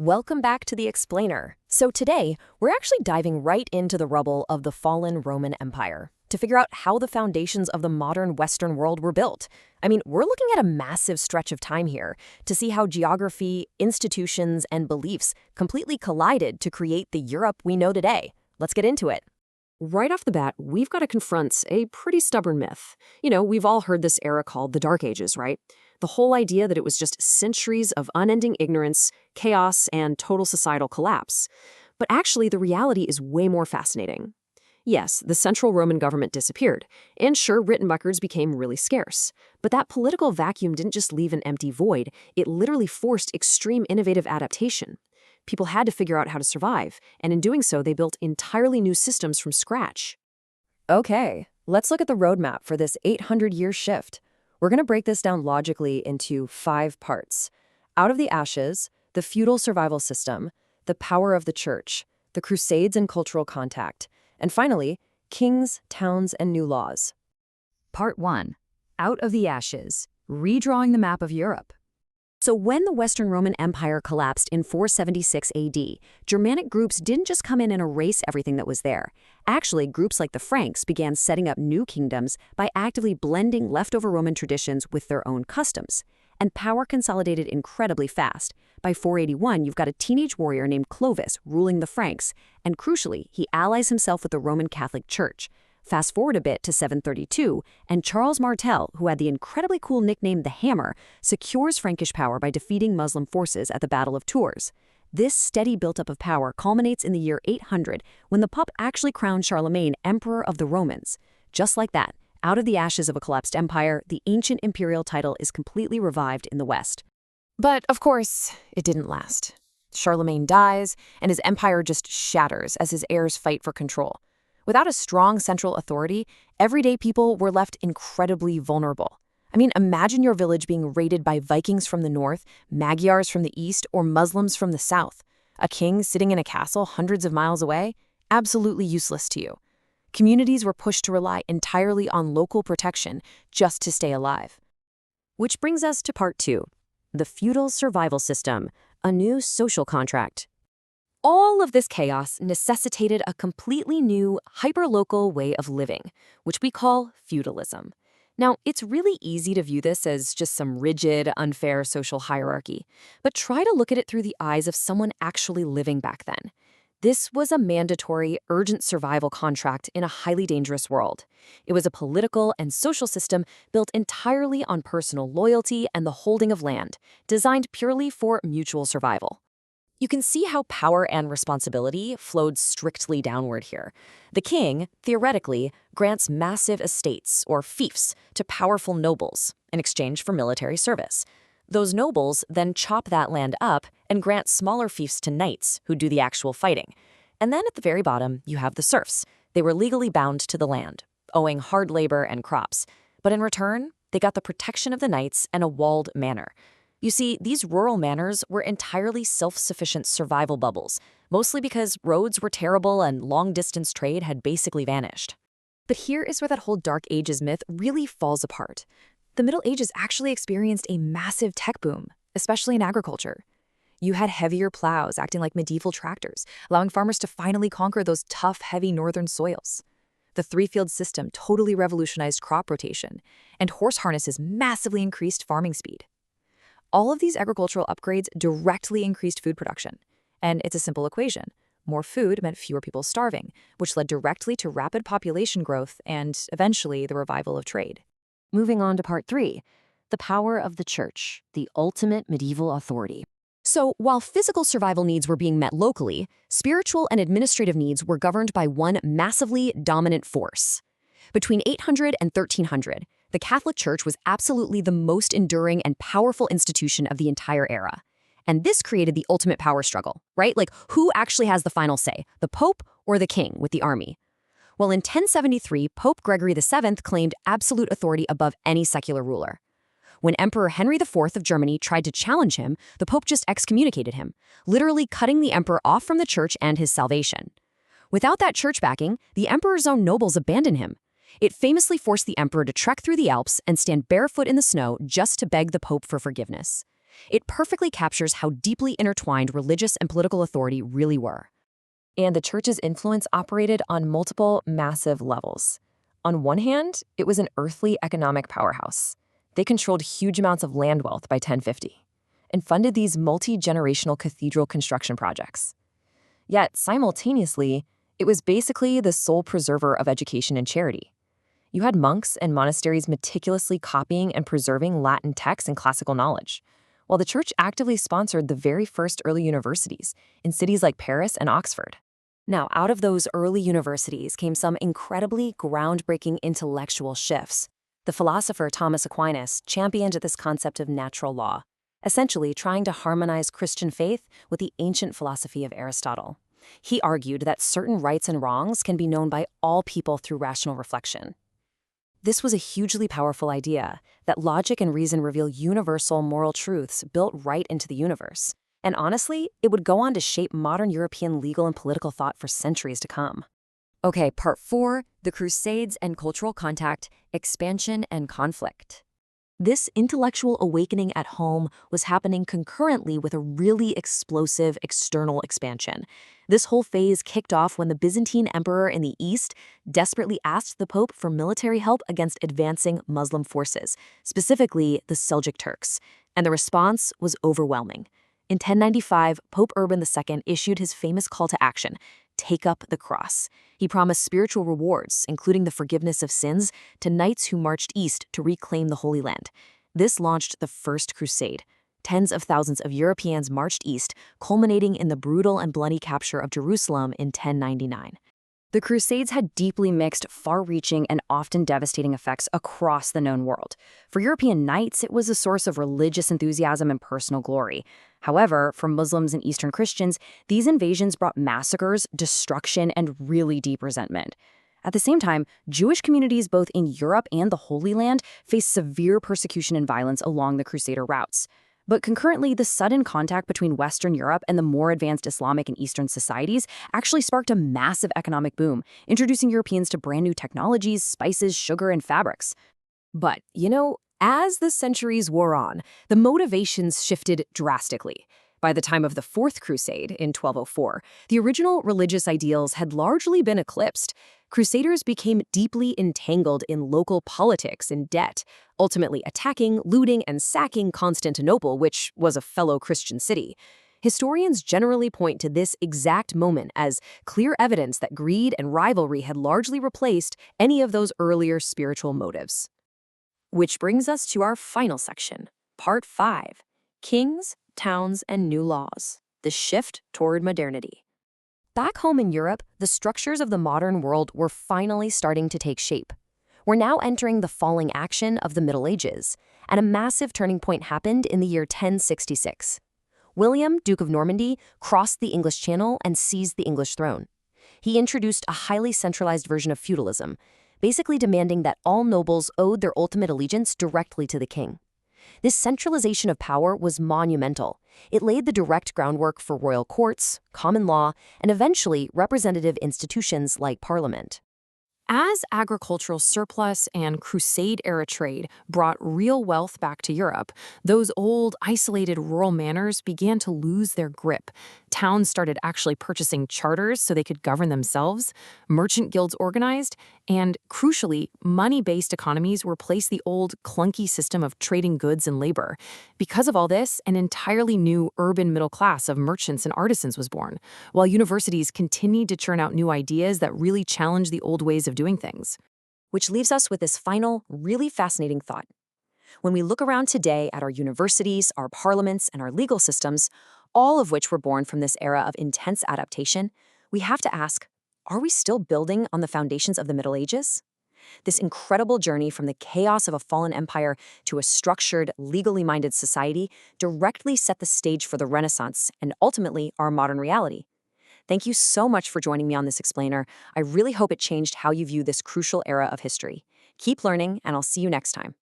Welcome back to The Explainer. So today, we're actually diving right into the rubble of the fallen Roman Empire to figure out how the foundations of the modern Western world were built. I mean, we're looking at a massive stretch of time here to see how geography, institutions, and beliefs completely collided to create the Europe we know today. Let's get into it. Right off the bat, we've got to confront a pretty stubborn myth. We've all heard this era called the Dark Ages, right? The whole idea that it was just centuries of unending ignorance, chaos, and total societal collapse. But actually, the reality is way more fascinating. Yes, the central Roman government disappeared, and sure, written records became really scarce. But that political vacuum didn't just leave an empty void, it literally forced extreme innovative adaptation. People had to figure out how to survive, and in doing so, they built entirely new systems from scratch. Okay, let's look at the roadmap for this 800-year shift. We're going to break this down logically into 5 parts. Out of the ashes, the feudal survival system, the power of the church, the Crusades and cultural contact, and finally, kings, towns, and new laws. Part 1. Out of the ashes, redrawing the map of Europe. So when the Western Roman Empire collapsed in 476 AD, Germanic groups didn't just come in and erase everything that was there. Actually, groups like the Franks began setting up new kingdoms by actively blending leftover Roman traditions with their own customs. And power consolidated incredibly fast. By 481, you've got a teenage warrior named Clovis ruling the Franks, and crucially, he allies himself with the Roman Catholic Church. Fast forward a bit to 732, and Charles Martel, who had the incredibly cool nickname the Hammer, secures Frankish power by defeating Muslim forces at the Battle of Tours. This steady buildup of power culminates in the year 800, when the Pope actually crowned Charlemagne Emperor of the Romans. Just like that, out of the ashes of a collapsed empire, the ancient imperial title is completely revived in the West. But, of course, it didn't last. Charlemagne dies, and his empire just shatters as his heirs fight for control. Without a strong central authority, everyday people were left incredibly vulnerable. I mean, imagine your village being raided by Vikings from the north, Magyars from the east, or Muslims from the south. A king sitting in a castle hundreds of miles away? Absolutely useless to you. Communities were pushed to rely entirely on local protection just to stay alive. Which brings us to part 2, the feudal survival system, a new social contract. All of this chaos necessitated a completely new, hyperlocal way of living, which we call feudalism. Now, it's really easy to view this as just some rigid, unfair social hierarchy, but try to look at it through the eyes of someone actually living back then. This was a mandatory, urgent survival contract in a highly dangerous world. It was a political and social system built entirely on personal loyalty and the holding of land, designed purely for mutual survival. You can see how power and responsibility flowed strictly downward here. The king, theoretically, grants massive estates, or fiefs, to powerful nobles in exchange for military service. Those nobles then chop that land up and grant smaller fiefs to knights who do the actual fighting. And then at the very bottom, you have the serfs. They were legally bound to the land, owing hard labor and crops. But in return, they got the protection of the knights and a walled manor. You see, these rural manors were entirely self-sufficient survival bubbles, mostly because roads were terrible and long-distance trade had basically vanished. But here is where that whole Dark Ages myth really falls apart. The Middle Ages actually experienced a massive tech boom, especially in agriculture. You had heavier plows acting like medieval tractors, allowing farmers to finally conquer those tough, heavy northern soils. The 3-field system totally revolutionized crop rotation, and horse harnesses massively increased farming speed. All of these agricultural upgrades directly increased food production. And it's a simple equation. More food meant fewer people starving, which led directly to rapid population growth and, eventually, the revival of trade. Moving on to part 3, the power of the church, the ultimate medieval authority. So, while physical survival needs were being met locally, spiritual and administrative needs were governed by one massively dominant force. Between 800 and 1300, the Catholic Church was absolutely the most enduring and powerful institution of the entire era. And this created the ultimate power struggle, right? Like, who actually has the final say, the Pope or the king with the army? Well, in 1073, Pope Gregory VII claimed absolute authority above any secular ruler. When Emperor Henry IV of Germany tried to challenge him, the Pope just excommunicated him, literally cutting the emperor off from the church and his salvation. Without that church backing, the emperor's own nobles abandoned him. It famously forced the emperor to trek through the Alps and stand barefoot in the snow just to beg the Pope for forgiveness. It perfectly captures how deeply intertwined religious and political authority really were. And the church's influence operated on multiple massive levels. On one hand, it was an earthly economic powerhouse. They controlled huge amounts of land wealth by 1050 and funded these multi-generational cathedral construction projects. Yet, simultaneously, it was basically the sole preserver of education and charity. You had monks and monasteries meticulously copying and preserving Latin texts and classical knowledge, while the church actively sponsored the very first early universities in cities like Paris and Oxford. Now, out of those early universities came some incredibly groundbreaking intellectual shifts. The philosopher Thomas Aquinas championed this concept of natural law, essentially trying to harmonize Christian faith with the ancient philosophy of Aristotle. He argued that certain rights and wrongs can be known by all people through rational reflection. This was a hugely powerful idea, that logic and reason reveal universal moral truths built right into the universe. And honestly, it would go on to shape modern European legal and political thought for centuries to come. Okay, part 4, the Crusades and cultural contact, expansion and conflict. This intellectual awakening at home was happening concurrently with a really explosive external expansion. This whole phase kicked off when the Byzantine emperor in the East desperately asked the Pope for military help against advancing Muslim forces, specifically the Seljuk Turks, and the response was overwhelming. In 1095, Pope Urban II issued his famous call to action, "Take up the cross." He promised spiritual rewards, including the forgiveness of sins, to knights who marched east to reclaim the Holy Land. This launched the First Crusade. Tens of thousands of Europeans marched east, culminating in the brutal and bloody capture of Jerusalem in 1099. The Crusades had deeply mixed, far-reaching, and often devastating effects across the known world. For European knights, it was a source of religious enthusiasm and personal glory. However, for Muslims and Eastern Christians, these invasions brought massacres, destruction, and really deep resentment. At the same time, Jewish communities both in Europe and the Holy Land faced severe persecution and violence along the Crusader routes. But concurrently, the sudden contact between Western Europe and the more advanced Islamic and Eastern societies actually sparked a massive economic boom, introducing Europeans to brand new technologies, spices, sugar, and fabrics. But, as the centuries wore on, the motivations shifted drastically. By the time of the Fourth Crusade in 1204, the original religious ideals had largely been eclipsed. Crusaders became deeply entangled in local politics and debt, ultimately attacking, looting, and sacking Constantinople, which was a fellow Christian city. Historians generally point to this exact moment as clear evidence that greed and rivalry had largely replaced any of those earlier spiritual motives. Which brings us to our final section, Part 5, Kings, Towns, and New Laws, the shift toward modernity. Back home in Europe, the structures of the modern world were finally starting to take shape. We're now entering the falling action of the Middle Ages, and a massive turning point happened in the year 1066. William, Duke of Normandy, crossed the English Channel and seized the English throne. He introduced a highly centralized version of feudalism, basically demanding that all nobles owed their ultimate allegiance directly to the king. This centralization of power was monumental. It laid the direct groundwork for royal courts, common law, and eventually representative institutions like parliament. As agricultural surplus and Crusade-era trade brought real wealth back to Europe, those old, isolated rural manors began to lose their grip. Towns started actually purchasing charters so they could govern themselves, merchant guilds organized, and, crucially, money-based economies replaced the old, clunky system of trading goods and labor. Because of all this, an entirely new urban middle class of merchants and artisans was born, while universities continued to churn out new ideas that really challenged the old ways of doing things. Which leaves us with this final, really fascinating thought. When we look around today at our universities, our parliaments, and our legal systems, all of which were born from this era of intense adaptation, we have to ask, are we still building on the foundations of the Middle Ages? This incredible journey from the chaos of a fallen empire to a structured, legally minded society directly set the stage for the Renaissance and ultimately our modern reality. Thank you so much for joining me on this explainer. I really hope it changed how you view this crucial era of history. Keep learning, and I'll see you next time.